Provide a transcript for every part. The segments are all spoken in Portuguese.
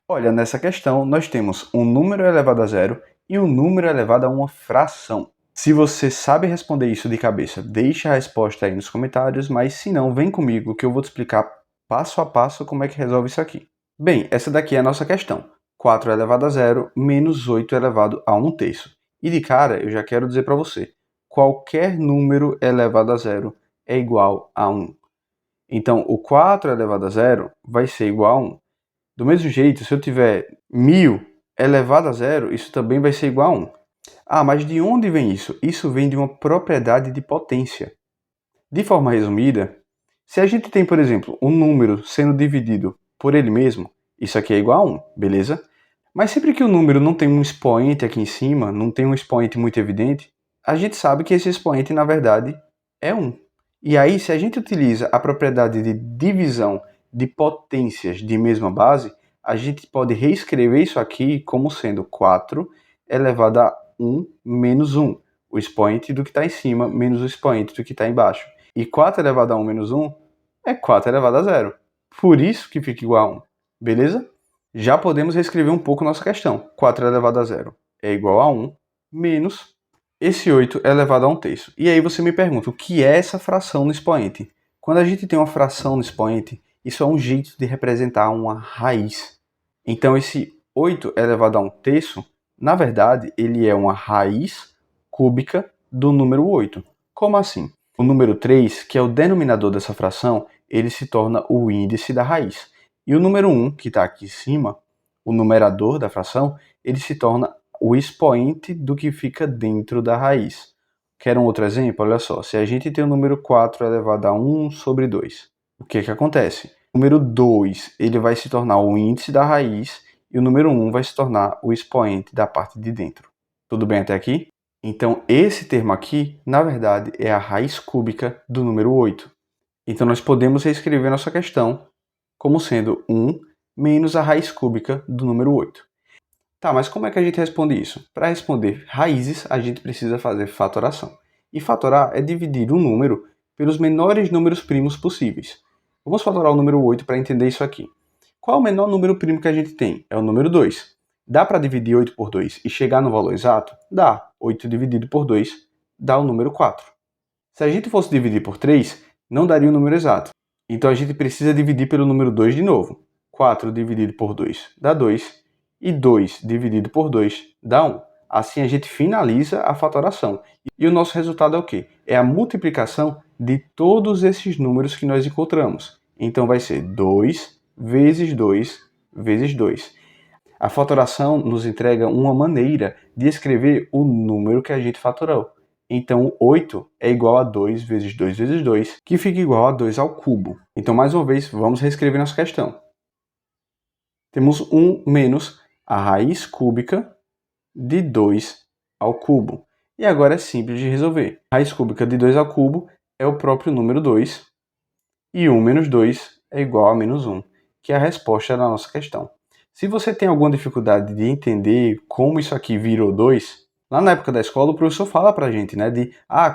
Olha, nessa questão nós temos um número elevado a zero e um número elevado a uma fração. Se você sabe responder isso de cabeça, deixa a resposta aí nos comentários, mas se não, vem comigo que eu vou te explicar passo a passo como é que resolve isso aqui. Bem, essa daqui é a nossa questão. 4 elevado a zero menos 8 elevado a 1/3. E de cara, eu já quero dizer para você, qualquer número elevado a zero é igual a 1. Então, o 4 elevado a zero vai ser igual a 1. Do mesmo jeito, se eu tiver 1000 elevado a zero, isso também vai ser igual a 1. Ah, mas de onde vem isso? Isso vem de uma propriedade de potência. De forma resumida, se a gente tem, por exemplo, um número sendo dividido por ele mesmo, isso aqui é igual a 1, beleza? Mas sempre que o número não tem um expoente aqui em cima, não tem um expoente muito evidente, a gente sabe que esse expoente, na verdade, é 1. E aí, se a gente utiliza a propriedade de divisão de potências de mesma base, a gente pode reescrever isso aqui como sendo 4 elevado a 1 menos 1, o expoente do que está em cima menos o expoente do que está embaixo. E 4 elevado a 1 menos 1 é 4 elevado a 0. Por isso que fica igual a 1, beleza? Já podemos reescrever um pouco nossa questão. 4 elevado a 0 é igual a 1 menos esse 8 elevado a 1/3. E aí você me pergunta, o que é essa fração no expoente? Quando a gente tem uma fração no expoente, isso é um jeito de representar uma raiz. Então esse 8 elevado a 1/3, na verdade, ele é uma raiz cúbica do número 8. Como assim? O número 3, que é o denominador dessa fração, ele se torna o índice da raiz. E o número 1, que está aqui em cima, o numerador da fração, ele se torna o expoente do que fica dentro da raiz. Quer um outro exemplo? Olha só, se a gente tem o número 4 elevado a 1 sobre 2, o que acontece? O número 2 ele vai se tornar o índice da raiz e o número 1 vai se tornar o expoente da parte de dentro. Tudo bem até aqui? Então, esse termo aqui, na verdade, é a raiz cúbica do número 8. Então, nós podemos reescrever nossa questão como sendo 1 menos a raiz cúbica do número 8. Tá, mas como é que a gente responde isso? Para responder raízes, a gente precisa fazer fatoração. E fatorar é dividir um número pelos menores números primos possíveis. Vamos fatorar o número 8 para entender isso aqui. Qual é o menor número primo que a gente tem? É o número 2. Dá para dividir 8 por 2 e chegar no valor exato? Dá. 8 dividido por 2 dá o número 4. Se a gente fosse dividir por 3, não daria o número exato. Então a gente precisa dividir pelo número 2 de novo. 4 dividido por 2 dá 2 e 2 dividido por 2 dá 1. Assim a gente finaliza a fatoração. E o nosso resultado é o quê? É a multiplicação de todos esses números que nós encontramos. Então vai ser 2 vezes 2 vezes 2. A fatoração nos entrega uma maneira de escrever o número que a gente fatorou. Então, 8 é igual a 2 vezes 2 vezes 2, que fica igual a 2 ao cubo. Então, mais uma vez, vamos reescrever nossa questão. Temos 1 menos a raiz cúbica de 2 ao cubo. E agora é simples de resolver. A raiz cúbica de 2 ao cubo é o próprio número 2, e 1 menos 2 é igual a menos 1, que é a resposta da nossa questão. Se você tem alguma dificuldade de entender como isso aqui virou 2, lá na época da escola o professor fala pra gente, né,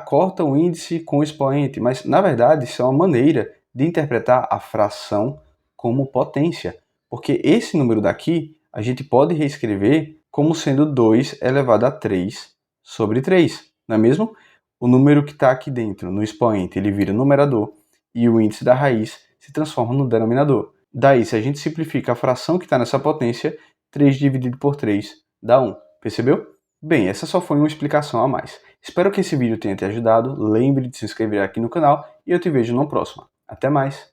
corta o índice com o expoente, mas na verdade isso é uma maneira de interpretar a fração como potência, porque esse número daqui a gente pode reescrever como sendo 2 elevado a 3 sobre 3, não é mesmo? O número que está aqui dentro, no expoente, ele vira numerador, e o índice da raiz se transforma no denominador. Daí, se a gente simplifica a fração que está nessa potência, 3 dividido por 3 dá 1. Percebeu? Bem, essa só foi uma explicação a mais. Espero que esse vídeo tenha te ajudado. Lembre de se inscrever aqui no canal e eu te vejo no próximo. Até mais!